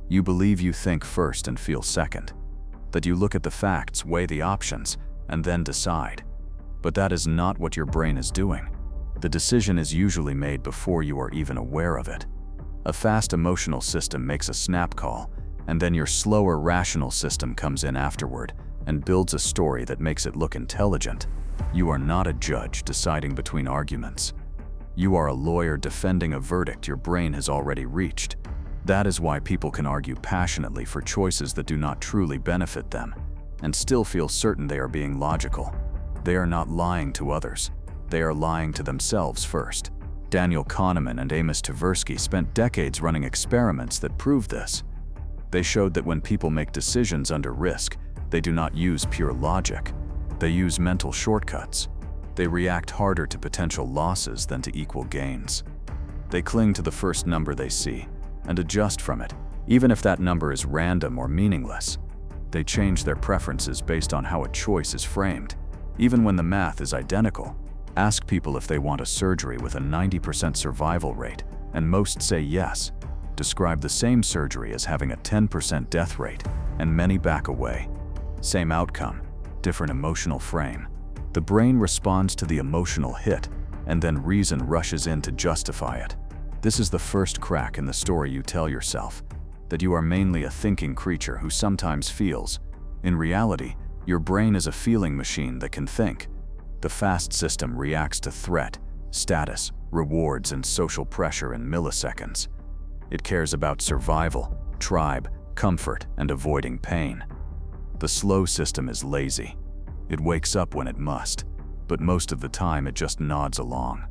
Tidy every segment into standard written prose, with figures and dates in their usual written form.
You believe you think first and feel second, that you look at the facts, weigh the options, and then decide. But that is not what your brain is doing. The decision is usually made before you are even aware of it. A fast emotional system makes a snap call, and then your slower rational system comes in afterward and builds a story that makes it look intelligent. You are not a judge deciding between arguments. You are a lawyer defending a verdict your brain has already reached. That is why people can argue passionately for choices that do not truly benefit them, and still feel certain they are being logical. They are not lying to others. They are lying to themselves first. Daniel Kahneman and Amos Tversky spent decades running experiments that proved this. They showed that when people make decisions under risk, they do not use pure logic. They use mental shortcuts. They react harder to potential losses than to equal gains. They cling to the first number they see and adjust from it, even if that number is random or meaningless. They change their preferences based on how a choice is framed, even when the math is identical. Ask people if they want a surgery with a 90% survival rate, and most say yes. Describe the same surgery as having a 10% death rate, and many back away. Same outcome, different emotional frame. The brain responds to the emotional hit, and then reason rushes in to justify it. This is the first crack in the story you tell yourself, that you are mainly a thinking creature who sometimes feels. In reality, your brain is a feeling machine that can think. The fast system reacts to threat, status, rewards, and social pressure in milliseconds. It cares about survival, tribe, comfort, and avoiding pain. The slow system is lazy. It wakes up when it must, but most of the time it just nods along.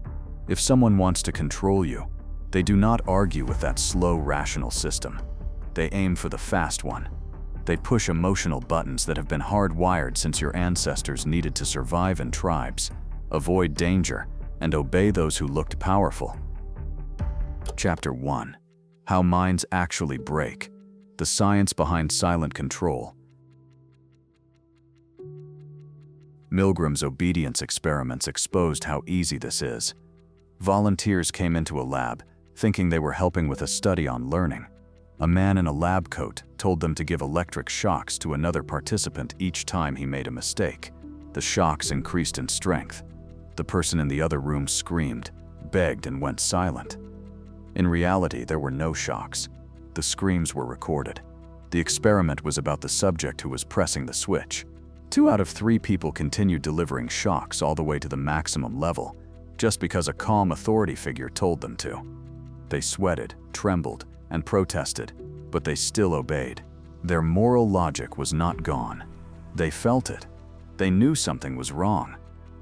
If someone wants to control you, they do not argue with that slow, rational system. They aim for the fast one. They push emotional buttons that have been hardwired since your ancestors needed to survive in tribes, avoid danger, and obey those who looked powerful. Chapter 1. How Minds Actually Break. The Science Behind Silent Control. Milgram's obedience experiments exposed how easy this is. Volunteers came into a lab, thinking they were helping with a study on learning. A man in a lab coat told them to give electric shocks to another participant each time he made a mistake. The shocks increased in strength. The person in the other room screamed, begged, and went silent. In reality, there were no shocks. The screams were recorded. The experiment was about the subject who was pressing the switch. 2 out of 3 people continued delivering shocks all the way to the maximum level, just because a calm authority figure told them to. They sweated, trembled, and protested, but they still obeyed. Their moral logic was not gone. They felt it. They knew something was wrong.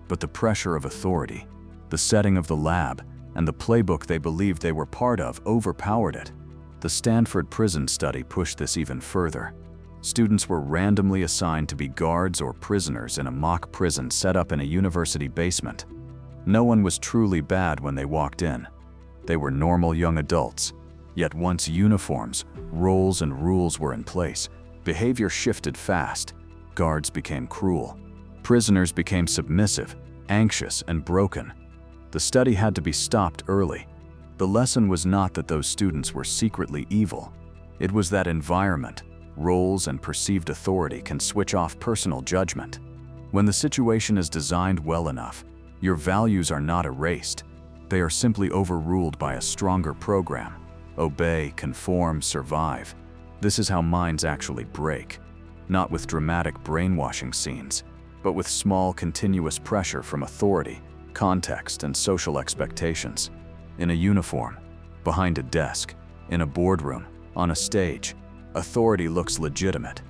But the pressure of authority, the setting of the lab, and the playbook they believed they were part of overpowered it. The Stanford prison study pushed this even further. Students were randomly assigned to be guards or prisoners in a mock prison set up in a university basement. No one was truly bad when they walked in. They were normal young adults. Yet once uniforms, roles, and rules were in place, behavior shifted fast. Guards became cruel. Prisoners became submissive, anxious, and broken. The study had to be stopped early. The lesson was not that those students were secretly evil. It was that environment, roles, and perceived authority can switch off personal judgment. When the situation is designed well enough, your values are not erased. They are simply overruled by a stronger program. Obey, conform, survive. This is how minds actually break. Not with dramatic brainwashing scenes, but with small, continuous pressure from authority, context, and social expectations. In a uniform, behind a desk, in a boardroom, on a stage, authority looks legitimate.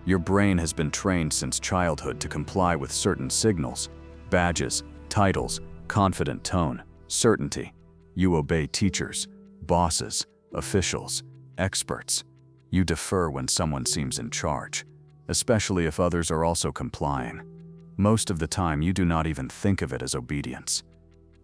Your brain has been trained since childhood to comply with certain signals, badges, titles, confident tone, certainty. You obey teachers, bosses, officials, experts. You defer when someone seems in charge, especially if others are also complying. Most of the time, you do not even think of it as obedience.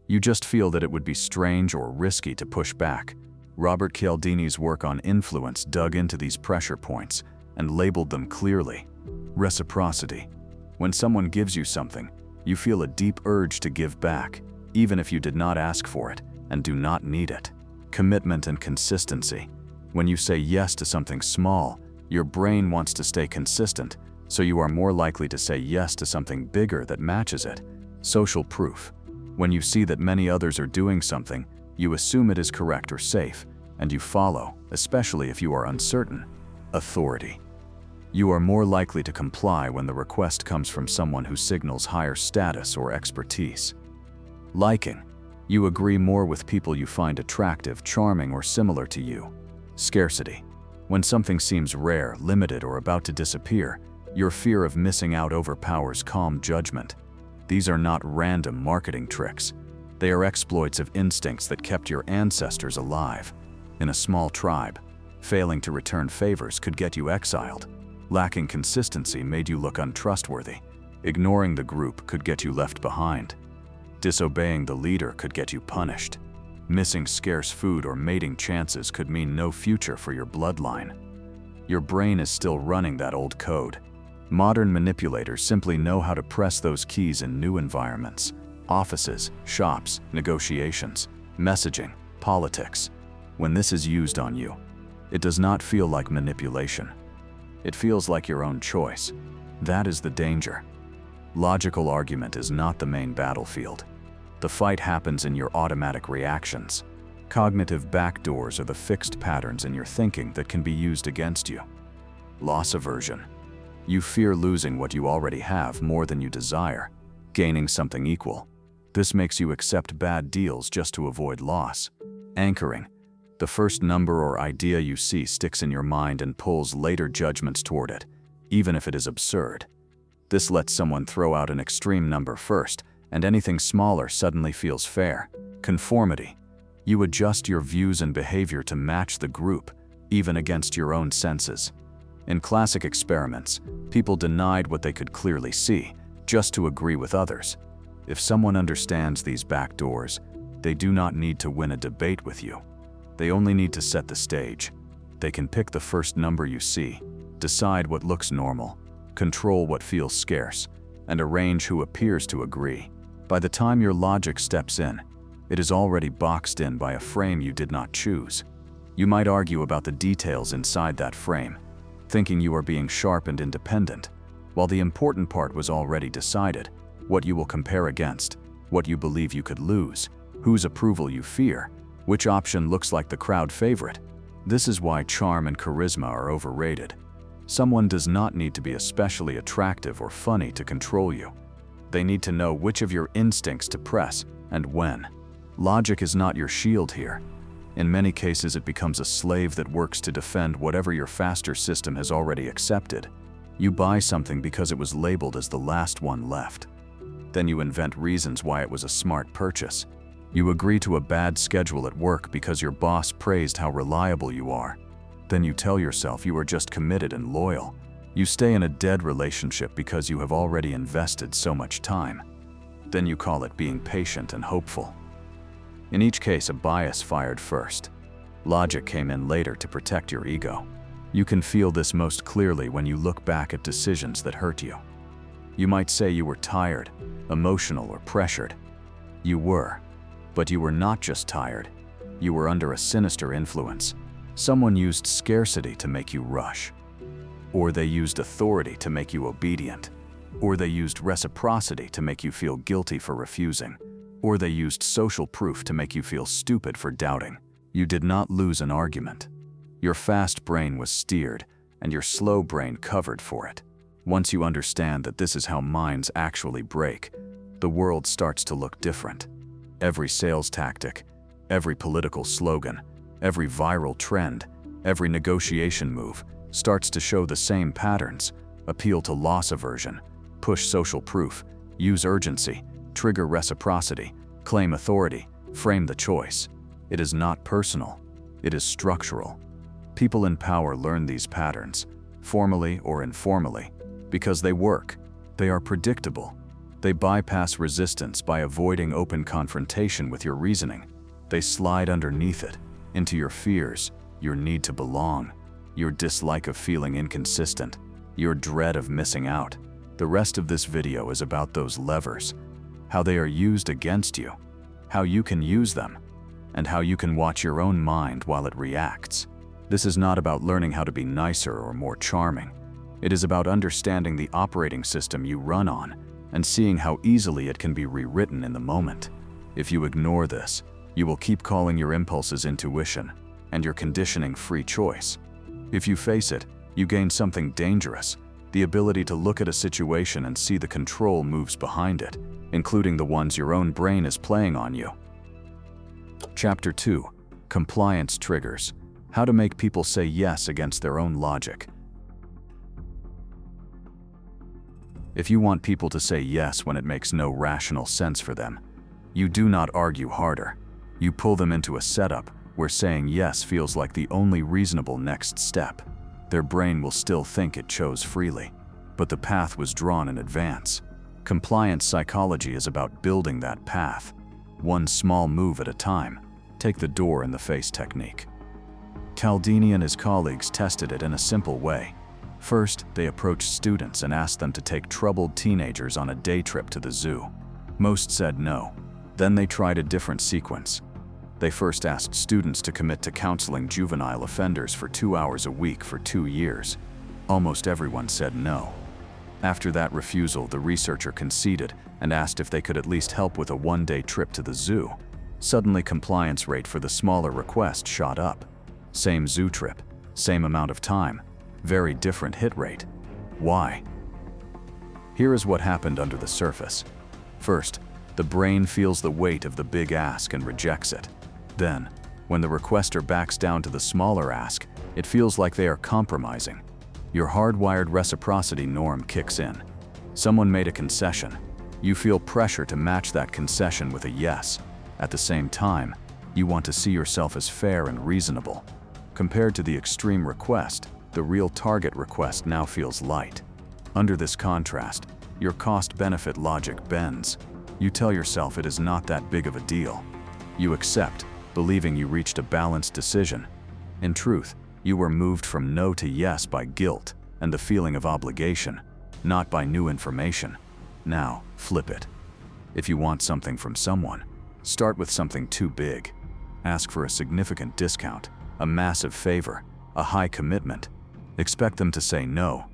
You just feel that it would be strange or risky to push back. Robert Cialdini's work on influence dug into these pressure points and labeled them clearly. Reciprocity. When someone gives you something, you feel a deep urge to give back, even if you did not ask for it and do not need it. Commitment and consistency. When you say yes to something small, your brain wants to stay consistent, so you are more likely to say yes to something bigger that matches it. Social proof. When you see that many others are doing something, you assume it is correct or safe, and you follow, especially if you are uncertain. Authority. You are more likely to comply when the request comes from someone who signals higher status or expertise. Liking. You agree more with people you find attractive, charming, or similar to you. Scarcity. When something seems rare, limited, or about to disappear, your fear of missing out overpowers calm judgment. These are not random marketing tricks. They are exploits of instincts that kept your ancestors alive. In a small tribe, failing to return favors could get you exiled. Lacking consistency made you look untrustworthy. Ignoring the group could get you left behind. Disobeying the leader could get you punished. Missing scarce food or mating chances could mean no future for your bloodline. Your brain is still running that old code. Modern manipulators simply know how to press those keys in new environments. Offices, shops, negotiations, messaging, politics. When this is used on you, it does not feel like manipulation. It feels like your own choice. That is the danger. Logical argument is not the main battlefield. The fight happens in your automatic reactions. Cognitive backdoors are the fixed patterns in your thinking that can be used against you. Loss aversion. You fear losing what you already have more than you desire, gaining something equal. This makes you accept bad deals just to avoid loss. Anchoring. The first number or idea you see sticks in your mind and pulls later judgments toward it, even if it is absurd. This lets someone throw out an extreme number first, and anything smaller suddenly feels fair. Conformity. You adjust your views and behavior to match the group, even against your own senses. In classic experiments, people denied what they could clearly see, just to agree with others. If someone understands these backdoors, they do not need to win a debate with you. They only need to set the stage. They can pick the first number you see, decide what looks normal, control what feels scarce, and arrange who appears to agree. By the time your logic steps in, it is already boxed in by a frame you did not choose. You might argue about the details inside that frame, thinking you are being sharp and independent, while the important part was already decided: what you will compare against, what you believe you could lose, whose approval you fear, which option looks like the crowd favorite. This is why charm and charisma are overrated. Someone does not need to be especially attractive or funny to control you. They need to know which of your instincts to press and when. Logic is not your shield here. In many cases, it becomes a slave that works to defend whatever your faster system has already accepted. You buy something because it was labeled as the last one left. Then you invent reasons why it was a smart purchase. You agree to a bad schedule at work because your boss praised how reliable you are. Then you tell yourself you are just committed and loyal. You stay in a dead relationship because you have already invested so much time. Then you call it being patient and hopeful. In each case, a bias fired first. Logic came in later to protect your ego. You can feel this most clearly when you look back at decisions that hurt you. You might say you were tired, emotional, or pressured. You were. But you were not just tired. You were under a sinister influence. Someone used scarcity to make you rush. Or they used authority to make you obedient. Or they used reciprocity to make you feel guilty for refusing. Or they used social proof to make you feel stupid for doubting. You did not lose an argument. Your fast brain was steered, and your slow brain covered for it. Once you understand that this is how minds actually break, the world starts to look different. Every sales tactic, every political slogan, every viral trend, every negotiation move starts to show the same patterns: appeal to loss aversion, push social proof, use urgency, trigger reciprocity, claim authority, frame the choice. It is not personal, it is structural. People in power learn these patterns, formally or informally, because they work. They are predictable. They bypass resistance by avoiding open confrontation with your reasoning. They slide underneath it, into your fears, your need to belong, your dislike of feeling inconsistent, your dread of missing out. The rest of this video is about those levers, how they are used against you, how you can use them, and how you can watch your own mind while it reacts. This is not about learning how to be nicer or more charming. It is about understanding the operating system you run on and seeing how easily it can be rewritten in the moment. If you ignore this, you will keep calling your impulses intuition and your conditioning free choice. If you face it, you gain something dangerous, the ability to look at a situation and see the control moves behind it, including the ones your own brain is playing on you. Chapter 2. Compliance Triggers. How to make people say yes against their own logic. If you want people to say yes when it makes no rational sense for them, you do not argue harder. You pull them into a setup where saying yes feels like the only reasonable next step. Their brain will still think it chose freely, but the path was drawn in advance. Compliance psychology is about building that path, one small move at a time. Take the door in the face technique. Cialdini and his colleagues tested it in a simple way. First, they approached students and asked them to take troubled teenagers on a day trip to the zoo. Most said no. Then they tried a different sequence. They first asked students to commit to counseling juvenile offenders for 2 hours a week for 2 years. Almost everyone said no. After that refusal, the researcher conceded and asked if they could at least help with a one-day trip to the zoo. Suddenly, compliance rate for the smaller request shot up. Same zoo trip, same amount of time, very different hit rate. Why? Here is what happened under the surface. First, the brain feels the weight of the big ask and rejects it. Then, when the requester backs down to the smaller ask, it feels like they are compromising. Your hardwired reciprocity norm kicks in. Someone made a concession. You feel pressure to match that concession with a yes. At the same time, you want to see yourself as fair and reasonable. Compared to the extreme request, the real target request now feels light. Under this contrast, your cost-benefit logic bends. You tell yourself it is not that big of a deal. You accept, believing you reached a balanced decision. In truth, you were moved from no to yes by guilt and the feeling of obligation, not by new information. Now, flip it. If you want something from someone, start with something too big. Ask for a significant discount, a massive favor, a high commitment. Expect them to say no.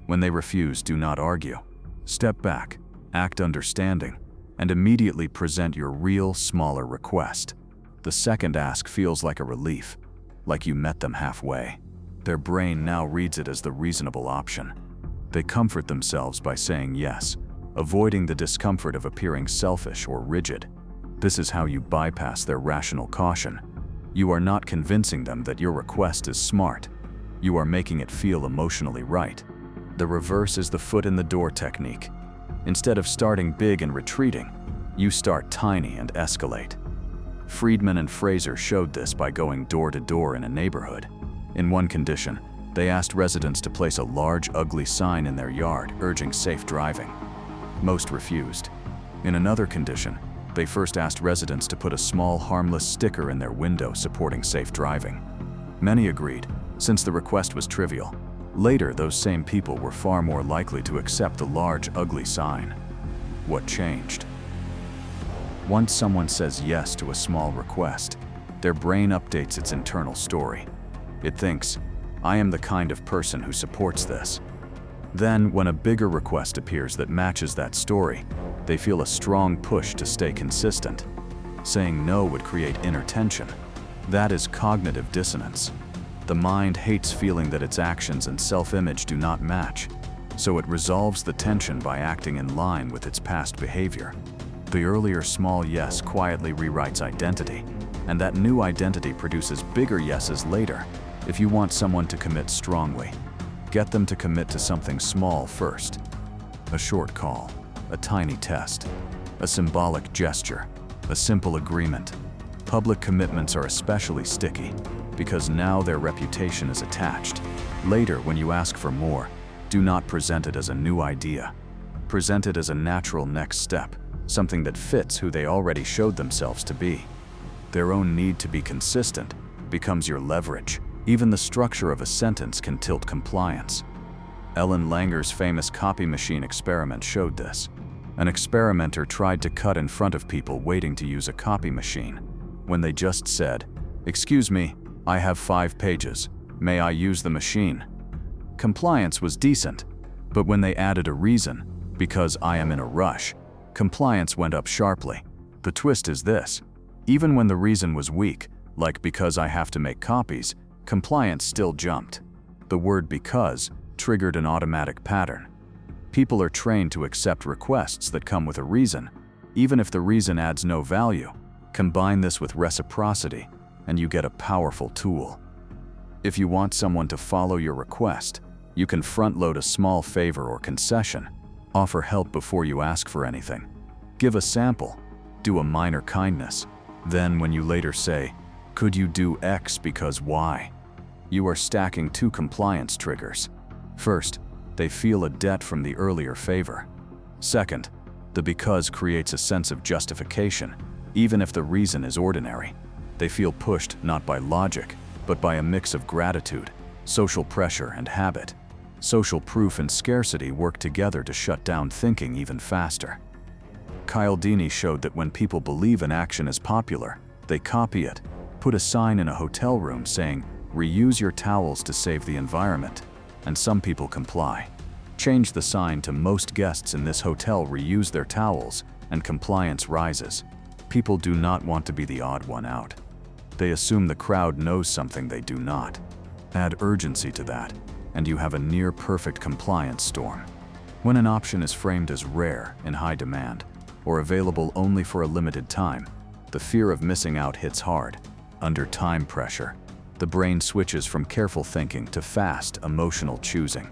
When they refuse, do not argue. Step back, act understanding, and immediately present your real, smaller request. The second ask feels like a relief, like you met them halfway. Their brain now reads it as the reasonable option. They comfort themselves by saying yes, avoiding the discomfort of appearing selfish or rigid. This is how you bypass their rational caution. You are not convincing them that your request is smart. You are making it feel emotionally right. The reverse is the foot in the door technique. Instead of starting big and retreating, you start tiny and escalate. Friedman and Fraser showed this by going door to door in a neighborhood. In one condition, they asked residents to place a large, ugly sign in their yard urging safe driving. Most refused. In another condition, they first asked residents to put a small, harmless sticker in their window supporting safe driving. Many agreed, since the request was trivial. Later, those same people were far more likely to accept the large, ugly sign. What changed? Once someone says yes to a small request, their brain updates its internal story. It thinks, I am the kind of person who supports this. Then, when a bigger request appears that matches that story, they feel a strong push to stay consistent. Saying no would create inner tension. That is cognitive dissonance. The mind hates feeling that its actions and self-image do not match, so it resolves the tension by acting in line with its past behavior. The earlier small yes quietly rewrites identity, and that new identity produces bigger yeses later. If you want someone to commit strongly, get them to commit to something small first. A short call, a tiny test, a symbolic gesture, a simple agreement. Public commitments are especially sticky because now their reputation is attached. Later, when you ask for more, do not present it as a new idea. Present it as a natural next step, something that fits who they already showed themselves to be. Their own need to be consistent becomes your leverage. Even the structure of a sentence can tilt compliance. Ellen Langer's famous copy machine experiment showed this. An experimenter tried to cut in front of people waiting to use a copy machine. When they just said, "Excuse me, I have 5 pages," May I use the machine? Compliance was decent, but when they added a reason, because I am in a rush, compliance went up sharply. The twist is this: even when the reason was weak, like because I have to make copies, compliance still jumped. The word because triggered an automatic pattern. People are trained to accept requests that come with a reason, even if the reason adds no value. Combine this with reciprocity, and you get a powerful tool. If you want someone to follow your request, you can front-load a small favor or concession. Offer help before you ask for anything. Give a sample. Do a minor kindness. Then, when you later say, "Could you do X because Y?" you are stacking two compliance triggers. First, they feel a debt from the earlier favor. Second, the because creates a sense of justification, even if the reason is ordinary. They feel pushed not by logic, but by a mix of gratitude, social pressure, and habit. Social proof and scarcity work together to shut down thinking even faster. Kyle Dini showed that when people believe an action is popular, they copy it. Put a sign in a hotel room saying, "Reuse your towels to save the environment," and some people comply. Change the sign to "Most guests in this hotel reuse their towels," and compliance rises. People do not want to be the odd one out. They assume the crowd knows something they do not. Add urgency to that, and you have a near-perfect compliance storm. When an option is framed as rare, in high demand, or available only for a limited time, the fear of missing out hits hard. Under time pressure, the brain switches from careful thinking to fast, emotional choosing.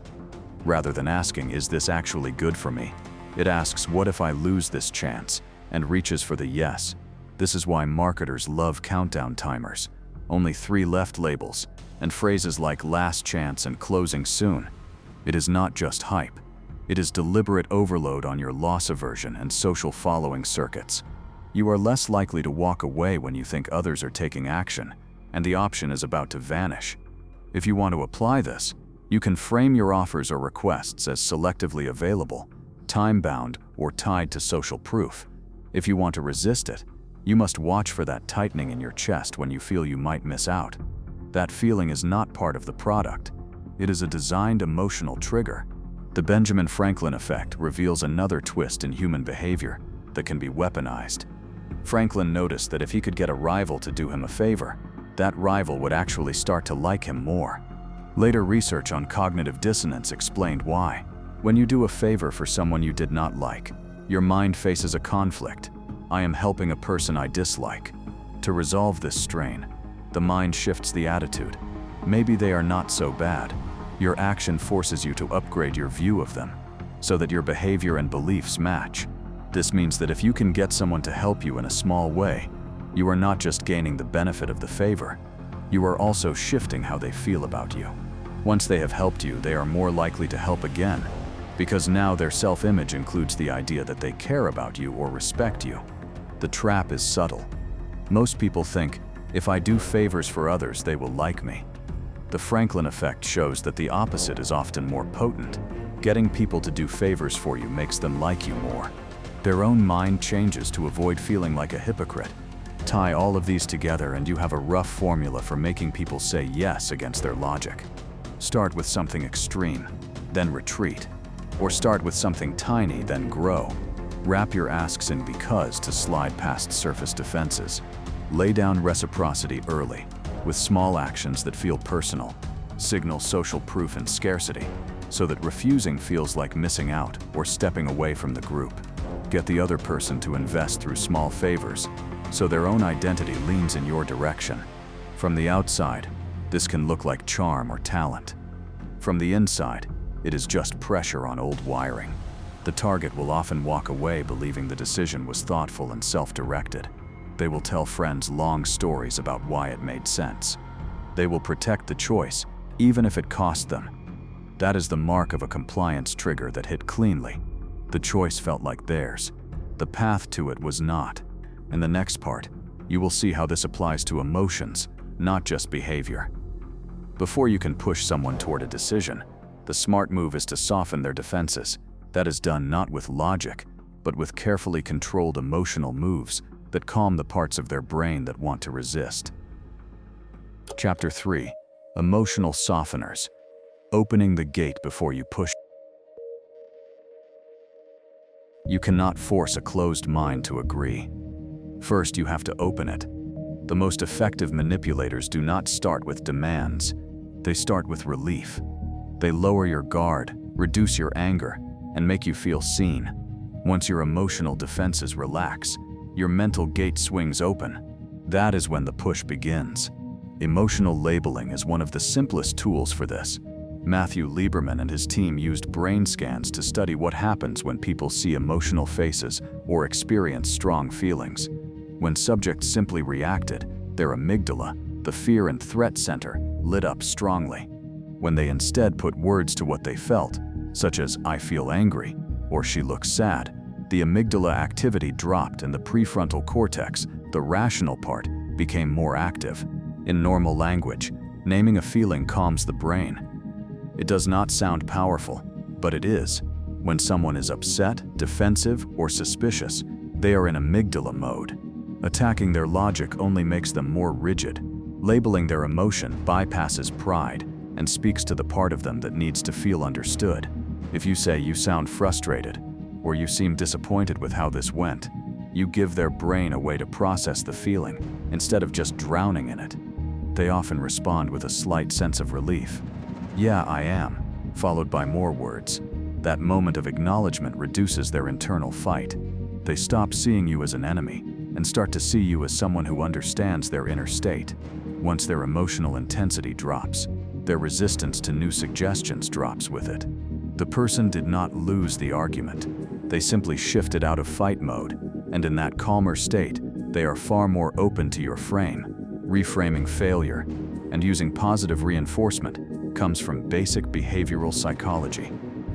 Rather than asking, "Is this actually good for me?" it asks, "What if I lose this chance?" and reaches for the yes. This is why marketers love countdown timers, only 3 left labels, and phrases like "last chance" and "closing soon." It is not just hype. It is deliberate overload on your loss aversion and social following circuits. You are less likely to walk away when you think others are taking action, and the option is about to vanish. If you want to apply this, you can frame your offers or requests as selectively available, time-bound, or tied to social proof. If you want to resist it, you must watch for that tightening in your chest when you feel you might miss out. That feeling is not part of the product. It is a designed emotional trigger. The Benjamin Franklin effect reveals another twist in human behavior that can be weaponized. Franklin noticed that if he could get a rival to do him a favor, that rival would actually start to like him more. Later research on cognitive dissonance explained why. When you do a favor for someone you did not like, your mind faces a conflict. I am helping a person I dislike. To resolve this strain, the mind shifts the attitude. Maybe they are not so bad. Your action forces you to upgrade your view of them, so that your behavior and beliefs match. This means that if you can get someone to help you in a small way, you are not just gaining the benefit of the favor, you are also shifting how they feel about you. Once they have helped you, they are more likely to help again, because now their self-image includes the idea that they care about you or respect you. The trap is subtle. Most people think, if I do favors for others, they will like me. The Franklin effect shows that the opposite is often more potent. Getting people to do favors for you makes them like you more. Their own mind changes to avoid feeling like a hypocrite. Tie all of these together and you have a rough formula for making people say yes against their logic. Start with something extreme, then retreat. Or start with something tiny, then grow. Wrap your asks in because to slide past surface defenses. Lay down reciprocity early, with small actions that feel personal. Signal social proof and scarcity, so that refusing feels like missing out or stepping away from the group. Get the other person to invest through small favors, so their own identity leans in your direction. From the outside, this can look like charm or talent. From the inside, it is just pressure on old wiring. The target will often walk away believing the decision was thoughtful and self-directed. They will tell friends long stories about why it made sense. They will protect the choice, even if it cost them. That is the mark of a compliance trigger that hit cleanly. The choice felt like theirs. The path to it was not. In the next part, you will see how this applies to emotions, not just behavior. Before you can push someone toward a decision, the smart move is to soften their defenses. That is done not with logic, but with carefully controlled emotional moves that calm the parts of their brain that want to resist. Chapter 3. Emotional softeners. Opening the gate before you push. You cannot force a closed mind to agree. First, you have to open it. The most effective manipulators do not start with demands. They start with relief. They lower your guard, reduce your anger, and make you feel seen. Once your emotional defenses relax, your mental gate swings open. That is when the push begins. Emotional labeling is one of the simplest tools for this. Matthew Lieberman and his team used brain scans to study what happens when people see emotional faces or experience strong feelings. When subjects simply reacted, their amygdala, the fear and threat center, lit up strongly. When they instead put words to what they felt, such as "I feel angry" or "she looks sad," the amygdala activity dropped and the prefrontal cortex, the rational part, became more active. In normal language, naming a feeling calms the brain. It does not sound powerful, but it is. When someone is upset, defensive, or suspicious, they are in amygdala mode. Attacking their logic only makes them more rigid. Labeling their emotion bypasses pride and speaks to the part of them that needs to feel understood. If you say "you sound frustrated" or "you seem disappointed with how this went," you give their brain a way to process the feeling instead of just drowning in it. They often respond with a slight sense of relief. "Yeah, I am," followed by more words. That moment of acknowledgement reduces their internal fight. They stop seeing you as an enemy and start to see you as someone who understands their inner state. Once their emotional intensity drops, their resistance to new suggestions drops with it. The person did not lose the argument. They simply shifted out of fight mode, and in that calmer state, they are far more open to your frame. Reframing failure and using positive reinforcement comes from basic behavioral psychology.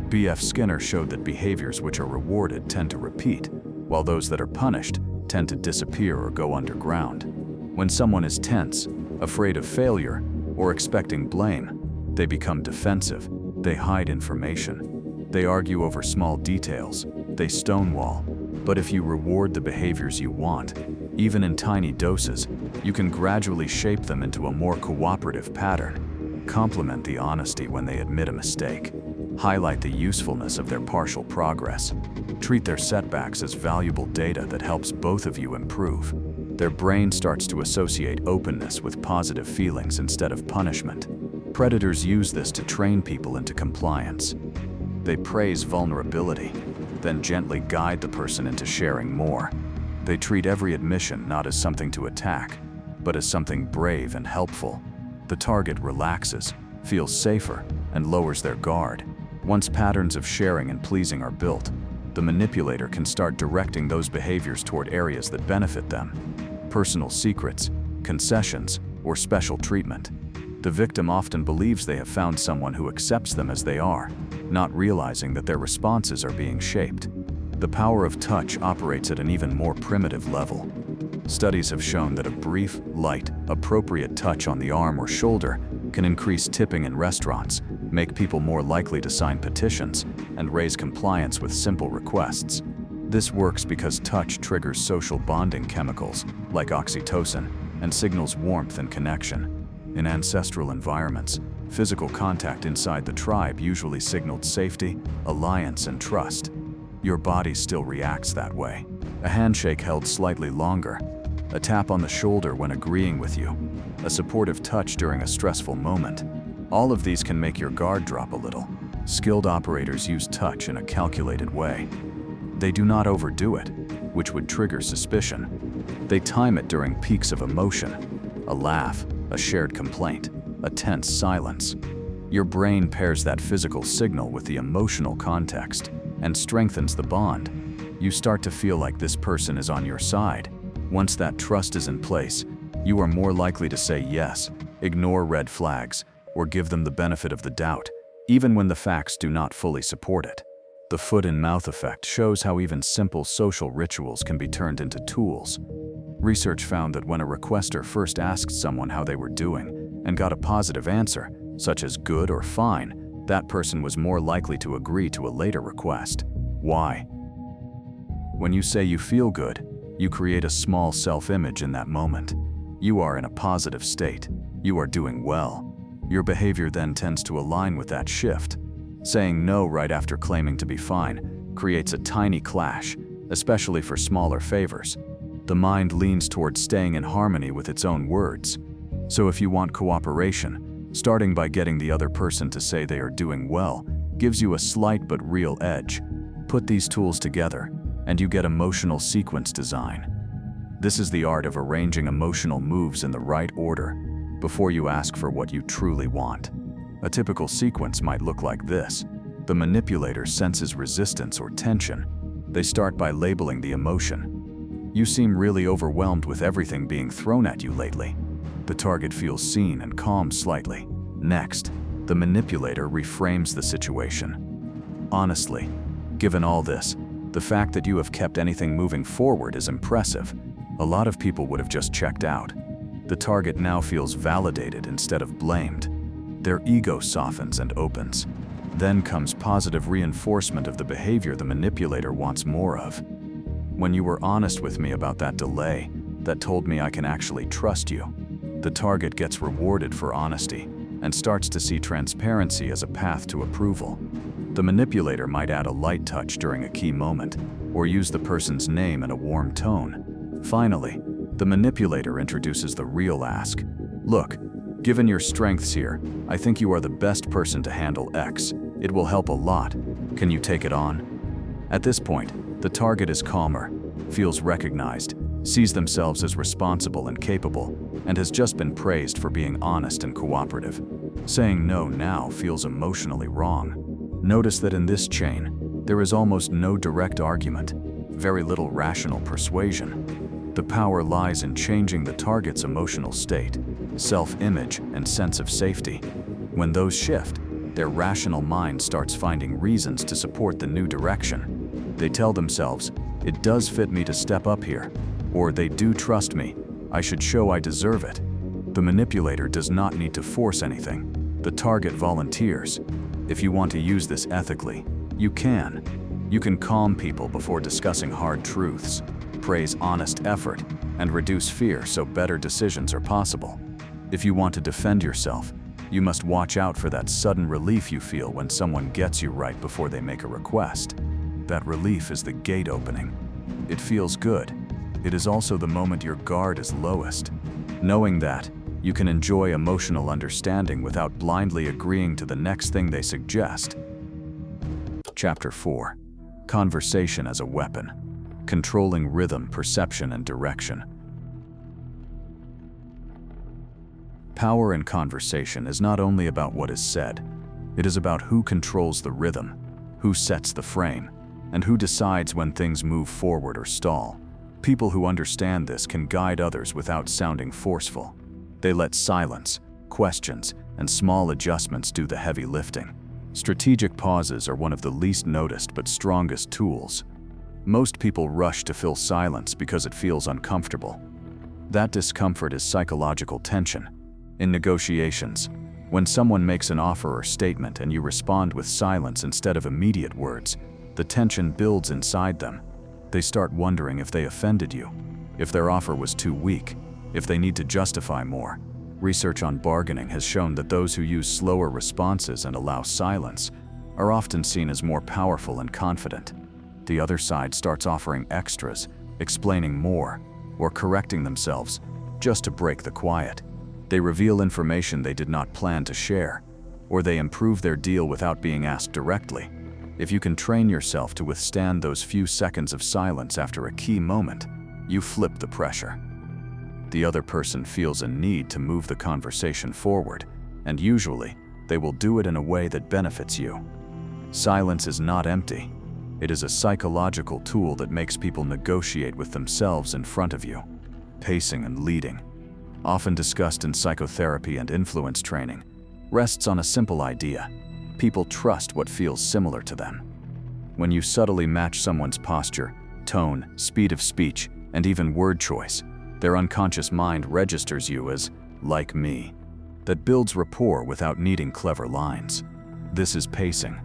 B.F. Skinner showed that behaviors which are rewarded tend to repeat, while those that are punished tend to disappear or go underground. When someone is tense, afraid of failure, or expecting blame, they become defensive. They hide information. They argue over small details. They stonewall. But if you reward the behaviors you want, even in tiny doses, you can gradually shape them into a more cooperative pattern. Compliment the honesty when they admit a mistake. Highlight the usefulness of their partial progress. Treat their setbacks as valuable data that helps both of you improve. Their brain starts to associate openness with positive feelings instead of punishment. Predators use this to train people into compliance. They praise vulnerability, then gently guide the person into sharing more. They treat every admission not as something to attack, but as something brave and helpful. The target relaxes, feels safer, and lowers their guard. Once patterns of sharing and pleasing are built, the manipulator can start directing those behaviors toward areas that benefit them. Personal secrets, concessions, or special treatment. The victim often believes they have found someone who accepts them as they are, not realizing that their responses are being shaped. The power of touch operates at an even more primitive level. Studies have shown that a brief, light, appropriate touch on the arm or shoulder can increase tipping in restaurants, make people more likely to sign petitions, and raise compliance with simple requests. This works because touch triggers social bonding chemicals like oxytocin and signals warmth and connection. In ancestral environments, physical contact inside the tribe usually signaled safety, alliance, and trust. Your body still reacts that way. A handshake held slightly longer, a tap on the shoulder when agreeing with you, a supportive touch during a stressful moment. All of these can make your guard drop a little. Skilled operators use touch in a calculated way. They do not overdo it, which would trigger suspicion. They time it during peaks of emotion, a laugh, a shared complaint, a tense silence. Your brain pairs that physical signal with the emotional context and strengthens the bond. You start to feel like this person is on your side. Once that trust is in place, you are more likely to say yes, ignore red flags, or give them the benefit of the doubt, even when the facts do not fully support it. The foot and mouth effect shows how even simple social rituals can be turned into tools. Research found that when a requester first asked someone how they were doing and got a positive answer, such as good or fine, that person was more likely to agree to a later request. Why? When you say you feel good, you create a small self-image in that moment. You are in a positive state. You are doing well. Your behavior then tends to align with that shift. Saying no right after claiming to be fine creates a tiny clash, especially for smaller favors. The mind leans towards staying in harmony with its own words. So if you want cooperation, starting by getting the other person to say they are doing well gives you a slight but real edge. Put these tools together, and you get emotional sequence design. This is the art of arranging emotional moves in the right order before you ask for what you truly want. A typical sequence might look like this. The manipulator senses resistance or tension. They start by labeling the emotion. You seem really overwhelmed with everything being thrown at you lately. The target feels seen and calms slightly. Next, the manipulator reframes the situation. Honestly, given all this, the fact that you have kept anything moving forward is impressive. A lot of people would have just checked out. The target now feels validated instead of blamed. Their ego softens and opens. Then comes positive reinforcement of the behavior the manipulator wants more of. When you were honest with me about that delay, that told me I can actually trust you. The target gets rewarded for honesty and starts to see transparency as a path to approval. The manipulator might add a light touch during a key moment, or use the person's name in a warm tone. Finally, the manipulator introduces the real ask. Look, given your strengths here, I think you are the best person to handle X. It will help a lot. Can you take it on? At this point, the target is calmer, feels recognized, sees themselves as responsible and capable, and has just been praised for being honest and cooperative. Saying no now feels emotionally wrong. Notice that in this chain, there is almost no direct argument, very little rational persuasion. The power lies in changing the target's emotional state, self-image, and sense of safety. When those shift, their rational mind starts finding reasons to support the new direction. They tell themselves, it does fit me to step up here, or they do trust me, I should show I deserve it. The manipulator does not need to force anything. The target volunteers. If you want to use this ethically, you can. You can calm people before discussing hard truths, praise honest effort, and reduce fear so better decisions are possible. If you want to defend yourself, you must watch out for that sudden relief you feel when someone gets you right before they make a request. That relief is the gate opening. It feels good. It is also the moment your guard is lowest. Knowing that, you can enjoy emotional understanding without blindly agreeing to the next thing they suggest. Chapter 4. Conversation as a weapon. Controlling rhythm, perception, and direction. Power in conversation is not only about what is said. It is about who controls the rhythm, who sets the frame, and who decides when things move forward or stall. People who understand this can guide others without sounding forceful. They let silence, questions, and small adjustments do the heavy lifting. Strategic pauses are one of the least noticed but strongest tools. Most people rush to fill silence because it feels uncomfortable. That discomfort is psychological tension. In negotiations, when someone makes an offer or statement and you respond with silence instead of immediate words, the tension builds inside them. They start wondering if they offended you, if their offer was too weak, if they need to justify more. Research on bargaining has shown that those who use slower responses and allow silence are often seen as more powerful and confident. The other side starts offering extras, explaining more, or correcting themselves just to break the quiet. They reveal information they did not plan to share, or they improve their deal without being asked directly. If you can train yourself to withstand those few seconds of silence after a key moment, you flip the pressure. The other person feels a need to move the conversation forward, and usually, they will do it in a way that benefits you. Silence is not empty. It is a psychological tool that makes people negotiate with themselves in front of you. Pacing and leading, often discussed in psychotherapy and influence training, rests on a simple idea. People trust what feels similar to them. When you subtly match someone's posture, tone, speed of speech, and even word choice, their unconscious mind registers you as like me. That builds rapport without needing clever lines. This is pacing.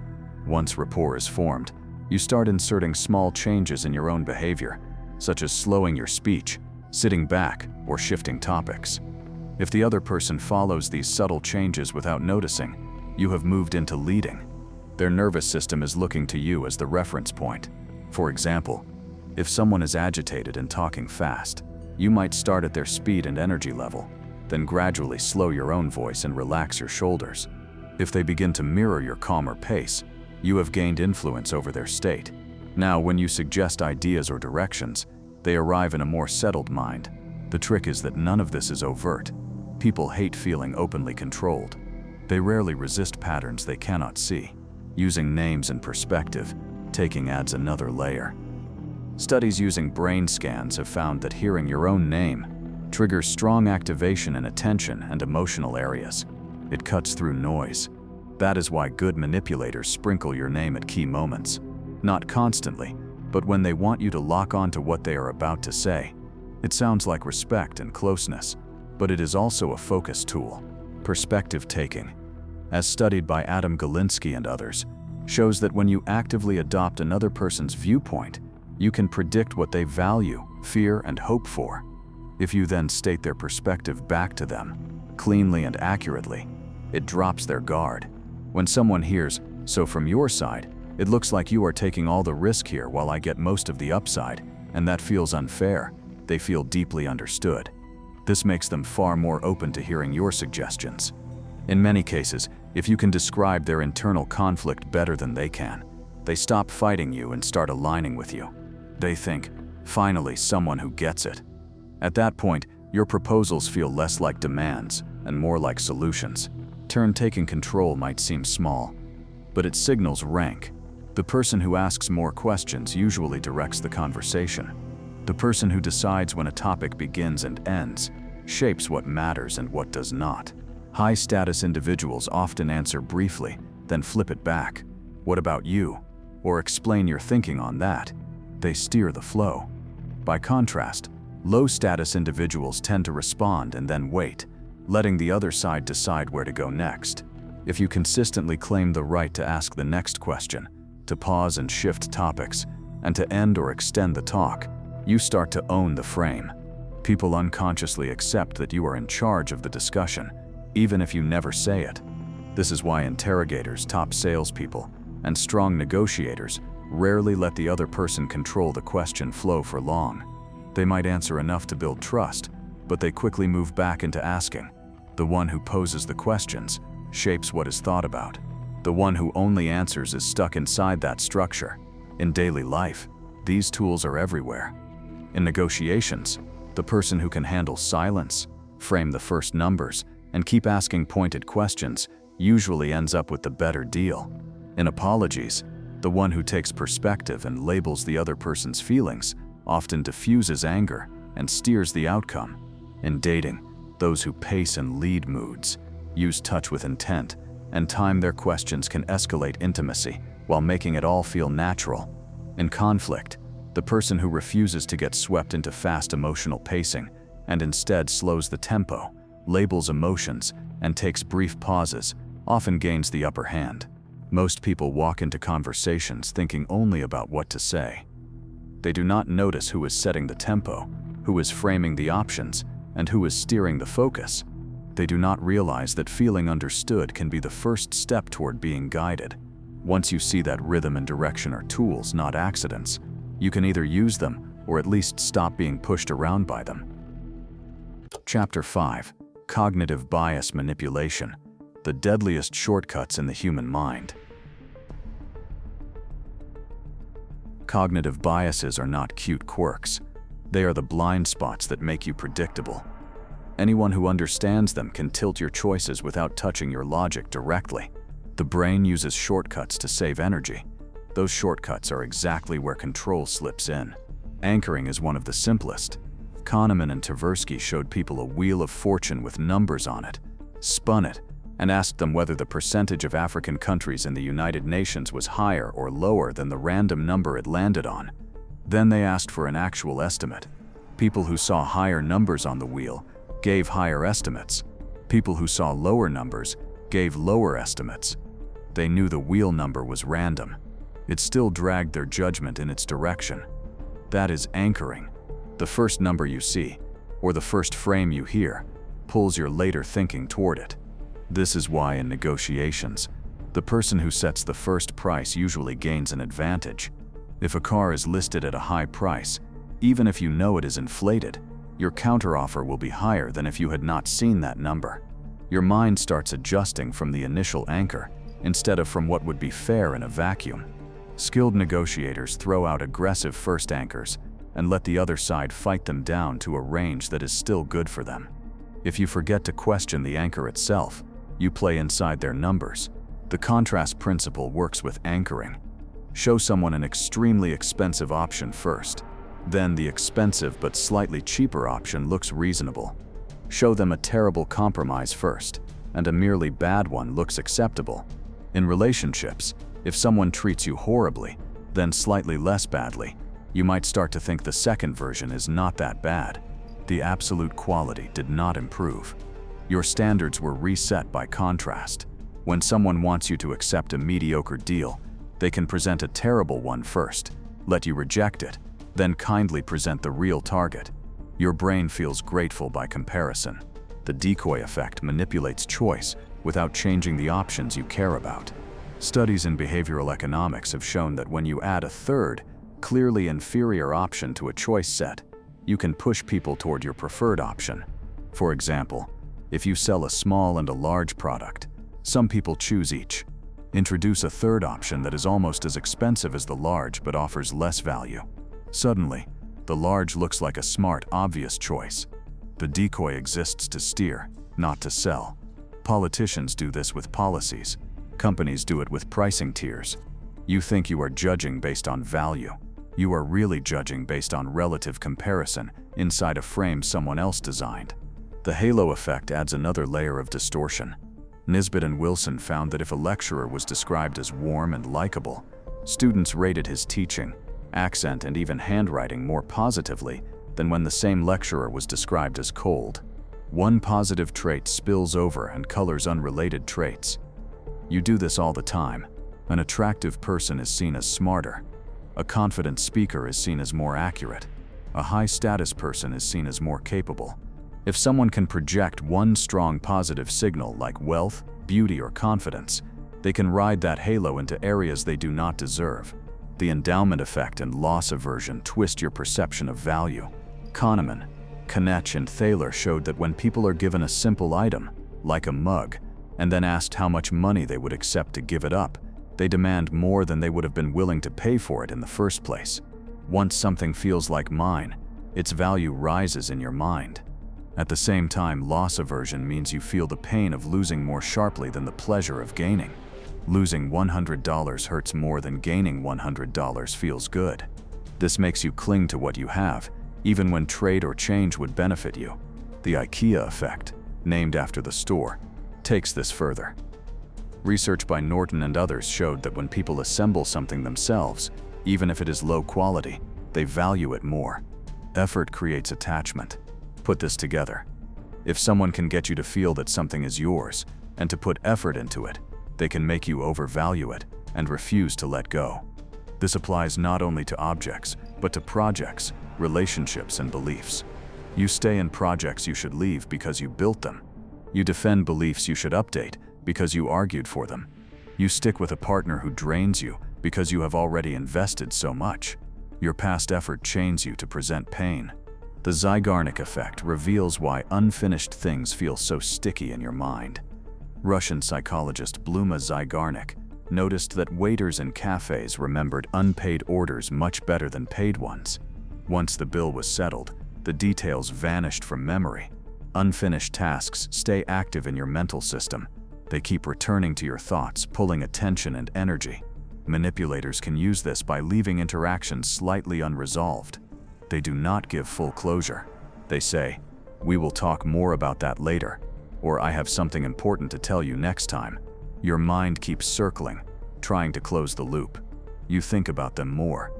Once rapport is formed, you start inserting small changes in your own behavior, such as slowing your speech, sitting back, or shifting topics. If the other person follows these subtle changes without noticing, you have moved into leading. Their nervous system is looking to you as the reference point. For example, if someone is agitated and talking fast, you might start at their speed and energy level, then gradually slow your own voice and relax your shoulders. If they begin to mirror your calmer pace, you have gained influence over their state. Now, when you suggest ideas or directions, they arrive in a more settled mind. The trick is that none of this is overt. People hate feeling openly controlled. They rarely resist patterns they cannot see. Using names and perspective, taking adds another layer. Studies using brain scans have found that hearing your own name triggers strong activation in attention and emotional areas. It cuts through noise. That is why good manipulators sprinkle your name at key moments. Not constantly, but when they want you to lock on to what they are about to say. It sounds like respect and closeness, but it is also a focus tool. Perspective taking, as studied by Adam Galinsky and others, shows that when you actively adopt another person's viewpoint, you can predict what they value, fear, and hope for. If you then state their perspective back to them, cleanly and accurately, it drops their guard. When someone hears, "So from your side, it looks like you are taking all the risk here while I get most of the upside, and that feels unfair," they feel deeply understood. This makes them far more open to hearing your suggestions. In many cases, if you can describe their internal conflict better than they can, they stop fighting you and start aligning with you. They think, "Finally, someone who gets it." At that point, your proposals feel less like demands and more like solutions. Taking control might seem small, but it signals rank. The person who asks more questions usually directs the conversation. The person who decides when a topic begins and ends shapes what matters and what does not. High-status individuals often answer briefly, then flip it back. "What about you?" Or explain your thinking on that. They steer the flow. By contrast, low-status individuals tend to respond and then wait, letting the other side decide where to go next. If you consistently claim the right to ask the next question, to pause and shift topics, and to end or extend the talk, you start to own the frame. People unconsciously accept that you are in charge of the discussion, even if you never say it. This is why interrogators, top salespeople, and strong negotiators rarely let the other person control the question flow for long. They might answer enough to build trust, but they quickly move back into asking. The one who poses the questions shapes what is thought about. The one who only answers is stuck inside that structure. In daily life, these tools are everywhere. In negotiations, the person who can handle silence, frame the first numbers, and keep asking pointed questions usually ends up with the better deal. In apologies, the one who takes perspective and labels the other person's feelings often diffuses anger and steers the outcome. In dating, those who pace and lead moods, use touch with intent, and time their questions can escalate intimacy while making it all feel natural. In conflict, the person who refuses to get swept into fast emotional pacing and instead slows the tempo, labels emotions, and takes brief pauses often gains the upper hand. Most people walk into conversations thinking only about what to say. They do not notice who is setting the tempo, who is framing the options, and who is steering the focus. They do not realize that feeling understood can be the first step toward being guided. Once you see that rhythm and direction are tools, not accidents, you can either use them or at least stop being pushed around by them. Chapter 5: Cognitive Bias Manipulation: The Deadliest Shortcuts in the Human Mind. Cognitive biases are not cute quirks. They are the blind spots that make you predictable. Anyone who understands them can tilt your choices without touching your logic directly. The brain uses shortcuts to save energy. Those shortcuts are exactly where control slips in. Anchoring is one of the simplest. Kahneman and Tversky showed people a wheel of fortune with numbers on it, spun it, and asked them whether the percentage of African countries in the United Nations was higher or lower than the random number it landed on. Then they asked for an actual estimate. People who saw higher numbers on the wheel gave higher estimates. People who saw lower numbers gave lower estimates. They knew the wheel number was random. It still dragged their judgment in its direction. That is anchoring. The first number you see, or the first frame you hear, pulls your later thinking toward it. This is why in negotiations, the person who sets the first price usually gains an advantage. If a car is listed at a high price, even if you know it is inflated, your counteroffer will be higher than if you had not seen that number. Your mind starts adjusting from the initial anchor instead of from what would be fair in a vacuum. Skilled negotiators throw out aggressive first anchors and let the other side fight them down to a range that is still good for them. If you forget to question the anchor itself, you play inside their numbers. The contrast principle works with anchoring. Show someone an extremely expensive option first. Then the expensive but slightly cheaper option looks reasonable. Show them a terrible compromise first, and a merely bad one looks acceptable. In relationships, if someone treats you horribly, then slightly less badly, you might start to think the second version is not that bad. The absolute quality did not improve. Your standards were reset by contrast. When someone wants you to accept a mediocre deal, they can present a terrible one first, let you reject it, then kindly present the real target. Your brain feels grateful by comparison. The decoy effect manipulates choice without changing the options you care about. Studies in behavioral economics have shown that when you add a third, clearly inferior option to a choice set, you can push people toward your preferred option. For example, if you sell a small and a large product, some people choose each. Introduce a third option that is almost as expensive as the large but offers less value. Suddenly, the large looks like a smart, obvious choice. The decoy exists to steer, not to sell. Politicians do this with policies. Companies do it with pricing tiers. You think you are judging based on value. You are really judging based on relative comparison inside a frame someone else designed. The halo effect adds another layer of distortion. Nisbet and Wilson found that if a lecturer was described as warm and likable, students rated his teaching, accent, and even handwriting more positively than when the same lecturer was described as cold. One positive trait spills over and colors unrelated traits. You do this all the time. An attractive person is seen as smarter. A confident speaker is seen as more accurate. A high-status person is seen as more capable. If someone can project one strong positive signal like wealth, beauty, or confidence, they can ride that halo into areas they do not deserve. The endowment effect and loss aversion twist your perception of value. Kahneman, Knecht, and Thaler showed that when people are given a simple item, like a mug, and then asked how much money they would accept to give it up, they demand more than they would have been willing to pay for it in the first place. Once something feels like mine, its value rises in your mind. At the same time, loss aversion means you feel the pain of losing more sharply than the pleasure of gaining. Losing $100 hurts more than gaining $100 feels good. This makes you cling to what you have, even when trade or change would benefit you. The IKEA effect, named after the store, takes this further. Research by Norton and others showed that when people assemble something themselves, even if it is low quality, they value it more. Effort creates attachment. Put this together. If someone can get you to feel that something is yours, and to put effort into it, they can make you overvalue it and refuse to let go. This applies not only to objects, but to projects, relationships, and beliefs. You stay in projects you should leave because you built them. You defend beliefs you should update because you argued for them. You stick with a partner who drains you because you have already invested so much. Your past effort chains you to present pain. The Zygarnik effect reveals why unfinished things feel so sticky in your mind. Russian psychologist Bluma Zygarnik noticed that waiters in cafes remembered unpaid orders much better than paid ones. Once the bill was settled, the details vanished from memory. Unfinished tasks stay active in your mental system. They keep returning to your thoughts, pulling attention and energy. Manipulators can use this by leaving interactions slightly unresolved. They do not give full closure. They say, "We will talk more about that later," or "I have something important to tell you next time." Your mind keeps circling, trying to close the loop. You think about them more.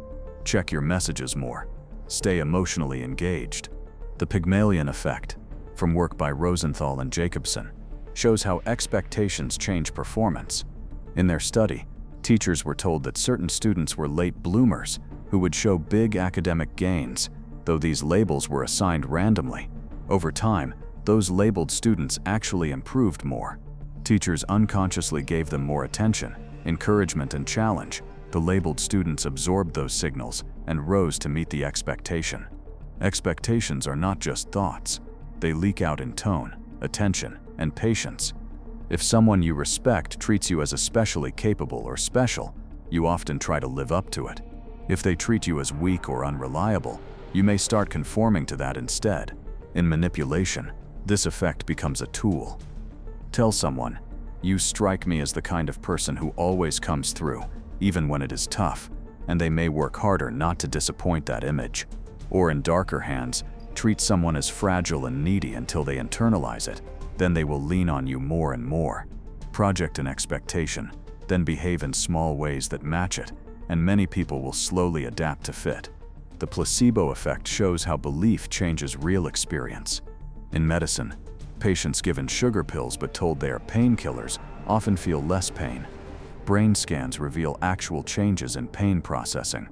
Check your messages more. Stay emotionally engaged. The Pygmalion effect, from work by Rosenthal and Jacobson, shows how expectations change performance. In their study, teachers were told that certain students were late bloomers who would show big academic gains, though these labels were assigned randomly. Over time, Those labeled students actually improved more. Teachers unconsciously gave them more attention, encouragement, and challenge. The labeled students absorbed those signals and rose to meet the expectation. Expectations are not just thoughts. They leak out in tone, attention, and patience. If someone you respect treats you as especially capable or special, you often try to live up to it. If they treat you as weak or unreliable, you may start conforming to that instead. In manipulation, this effect becomes a tool. Tell someone, "You strike me as the kind of person who always comes through, even when it is tough," and they may work harder not to disappoint that image. Or in darker hands, treat someone as fragile and needy until they internalize it. Then they will lean on you more and more. Project an expectation, then behave in small ways that match it, and many people will slowly adapt to fit. The placebo effect shows how belief changes real experience. In medicine, patients given sugar pills but told they are painkillers often feel less pain. Brain scans reveal actual changes in pain processing.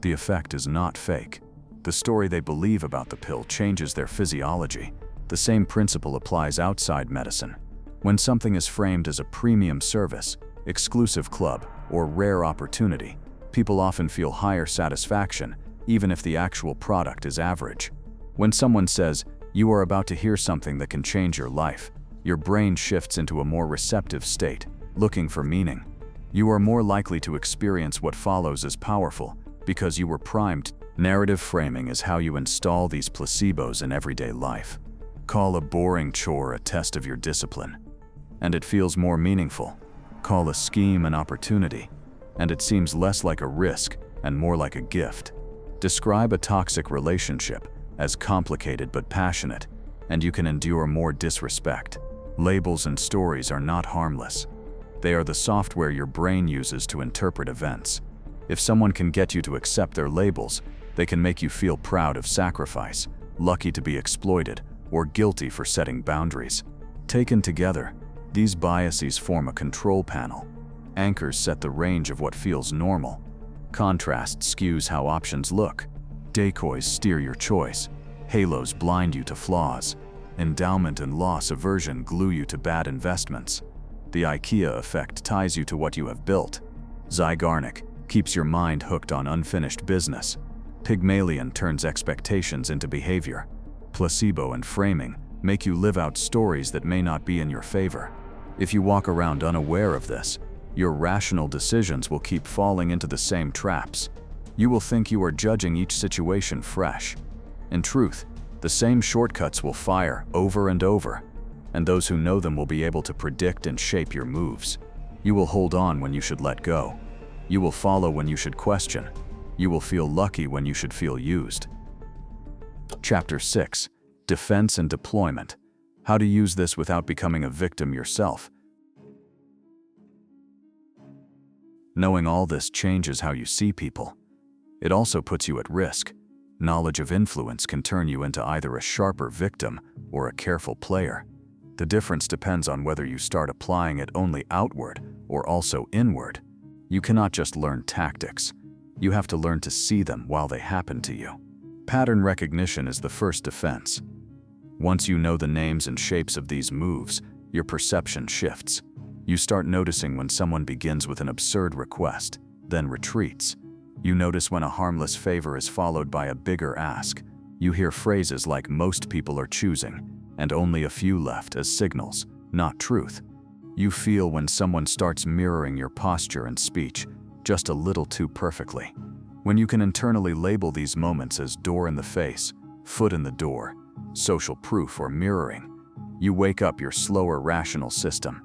The effect is not fake. The story they believe about the pill changes their physiology. The same principle applies outside medicine. When something is framed as a premium service, exclusive club, or rare opportunity, people often feel higher satisfaction, even if the actual product is average. When someone says, "You are about to hear something that can change your life," your brain shifts into a more receptive state, looking for meaning. You are more likely to experience what follows as powerful because you were primed. Narrative framing is how you install these placebos in everyday life. Call a boring chore a test of your discipline, and it feels more meaningful. Call a scheme an opportunity, and it seems less like a risk and more like a gift. Describe a toxic relationship as complicated but passionate, and you can endure more disrespect. Labels and stories are not harmless. They are the software your brain uses to interpret events. If someone can get you to accept their labels, they can make you feel proud of sacrifice, lucky to be exploited, or guilty for setting boundaries. Taken together, these biases form a control panel. Anchors set the range of what feels normal. Contrast skews how options look. Decoys steer your choice. Halos blind you to flaws. Endowment and loss aversion glue you to bad investments. The IKEA effect ties you to what you have built. Zygarnik keeps your mind hooked on unfinished business. Pygmalion turns expectations into behavior. Placebo and framing make you live out stories that may not be in your favor. If you walk around unaware of this, your rational decisions will keep falling into the same traps. You will think you are judging each situation fresh. In truth, the same shortcuts will fire over and over, and those who know them will be able to predict and shape your moves. You will hold on when you should let go. You will follow when you should question. You will feel lucky when you should feel used. Chapter 6: Defense and Deployment. How to use this without becoming a victim yourself. Knowing all this changes how you see people. It also puts you at risk. Knowledge of influence can turn you into either a sharper victim or a careful player. The difference depends on whether you start applying it only outward or also inward. You cannot just learn tactics. You have to learn to see them while they happen to you. Pattern recognition is the first defense. Once you know the names and shapes of these moves, your perception shifts. You start noticing when someone begins with an absurd request, then retreats. You notice when a harmless favor is followed by a bigger ask. You hear phrases like "most people are choosing," and "only a few left" as signals, not truth. You feel when someone starts mirroring your posture and speech just a little too perfectly. When you can internally label these moments as door in the face, foot in the door, social proof, or mirroring, you wake up your slower rational system.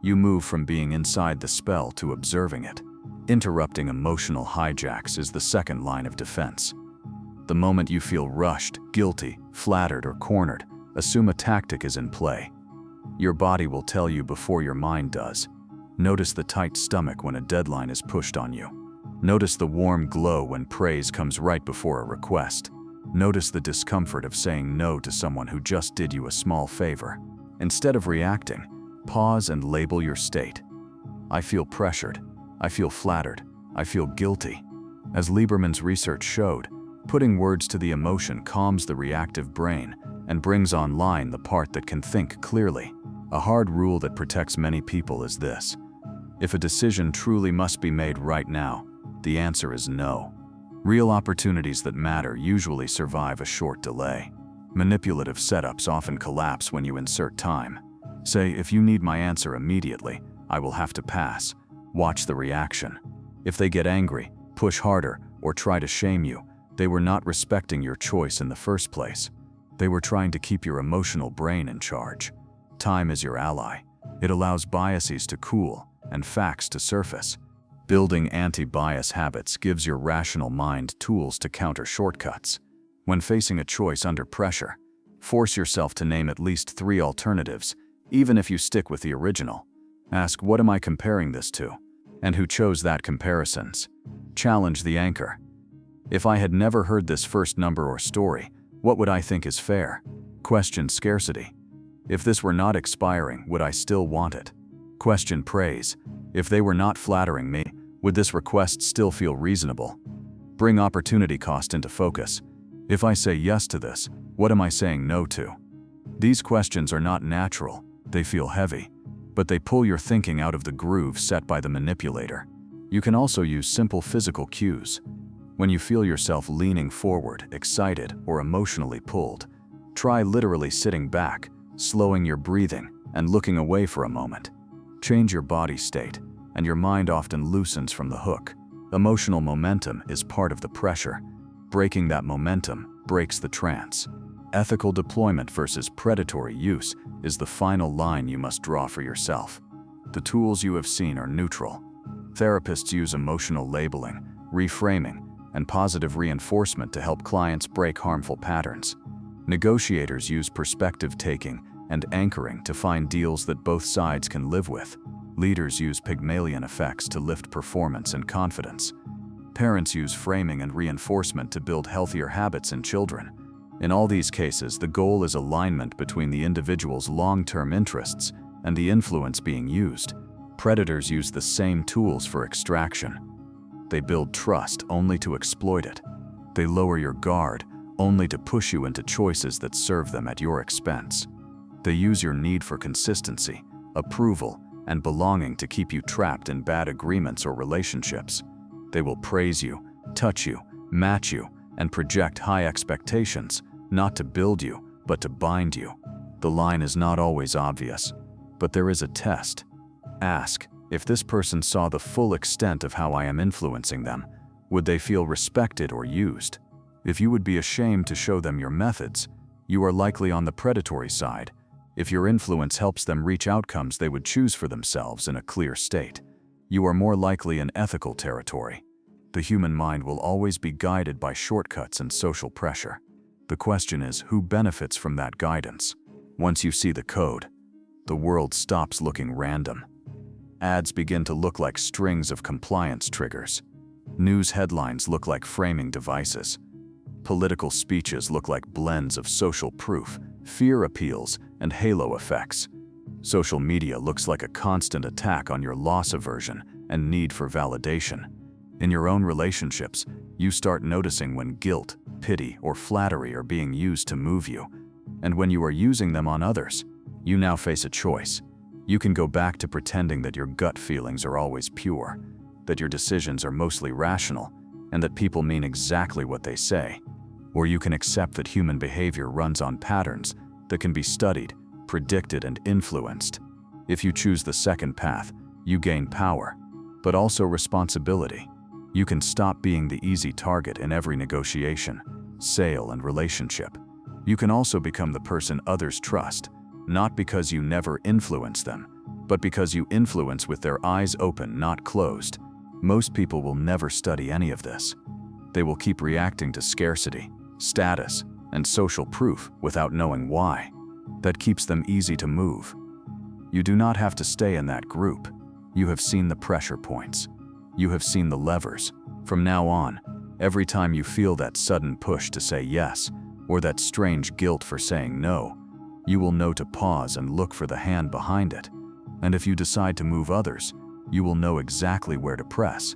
You move from being inside the spell to observing it. Interrupting emotional hijacks is the second line of defense. The moment you feel rushed, guilty, flattered, or cornered, assume a tactic is in play. Your body will tell you before your mind does. Notice the tight stomach when a deadline is pushed on you. Notice the warm glow when praise comes right before a request. Notice the discomfort of saying no to someone who just did you a small favor. Instead of reacting, pause and label your state. I feel pressured. I feel flattered. I feel guilty. As Lieberman's research showed, putting words to the emotion calms the reactive brain and brings online the part that can think clearly. A hard rule that protects many people is this: if a decision truly must be made right now, the answer is no. Real opportunities that matter usually survive a short delay. Manipulative setups often collapse when you insert time. Say, if you need my answer immediately, I will have to pass. Watch the reaction. If they get angry, push harder, or try to shame you, they were not respecting your choice in the first place. They were trying to keep your emotional brain in charge. Time is your ally. It allows biases to cool and facts to surface. Building anti-bias habits gives your rational mind tools to counter shortcuts. When facing a choice under pressure, force yourself to name at least 3 alternatives, even if you stick with the original. Ask, what am I comparing this to? And who chose that comparisons? Challenge the anchor. If I had never heard this first number or story, what would I think is fair? Question scarcity. If this were not expiring, would I still want it? Question praise. If they were not flattering me, would this request still feel reasonable? Bring opportunity cost into focus. If I say yes to this, what am I saying no to? These questions are not natural, they feel heavy, but they pull your thinking out of the groove set by the manipulator. You can also use simple physical cues. When you feel yourself leaning forward, excited, or emotionally pulled, try literally sitting back, slowing your breathing, and looking away for a moment. Change your body state, and your mind often loosens from the hook. Emotional momentum is part of the pressure. Breaking that momentum breaks the trance. Ethical deployment versus predatory use is the final line you must draw for yourself. The tools you have seen are neutral. Therapists use emotional labeling, reframing, and positive reinforcement to help clients break harmful patterns. Negotiators use perspective taking and anchoring to find deals that both sides can live with. Leaders use Pygmalion effects to lift performance and confidence. Parents use framing and reinforcement to build healthier habits in children. In all these cases, the goal is alignment between the individual's long-term interests and the influence being used. Predators use the same tools for extraction. They build trust only to exploit it. They lower your guard only to push you into choices that serve them at your expense. They use your need for consistency, approval, and belonging to keep you trapped in bad agreements or relationships. They will praise you, touch you, match you, and project high expectations, not to build you, but to bind you. The line is not always obvious, but there is a test. Ask, if this person saw the full extent of how I am influencing them, would they feel respected or used? If you would be ashamed to show them your methods, you are likely on the predatory side. If your influence helps them reach outcomes they would choose for themselves in a clear state, you are more likely in ethical territory. The human mind will always be guided by shortcuts and social pressure. The question is, who benefits from that guidance? Once you see the code, the world stops looking random. Ads begin to look like strings of compliance triggers. News headlines look like framing devices. Political speeches look like blends of social proof, fear appeals, and halo effects. Social media looks like a constant attack on your loss aversion and need for validation. In your own relationships, you start noticing when guilt, pity, or flattery are being used to move you. And when you are using them on others, you now face a choice. You can go back to pretending that your gut feelings are always pure, that your decisions are mostly rational, and that people mean exactly what they say. Or you can accept that human behavior runs on patterns that can be studied, predicted, and influenced. If you choose the second path, you gain power, but also responsibility. You can stop being the easy target in every negotiation, sale, and relationship. You can also become the person others trust, not because you never influence them, but because you influence with their eyes open, not closed. Most people will never study any of this. They will keep reacting to scarcity, status, and social proof without knowing why. That keeps them easy to move. You do not have to stay in that group. You have seen the pressure points. You have seen the levers. From now on, every time you feel that sudden push to say yes, or that strange guilt for saying no, you will know to pause and look for the hand behind it. And if you decide to move others, you will know exactly where to press.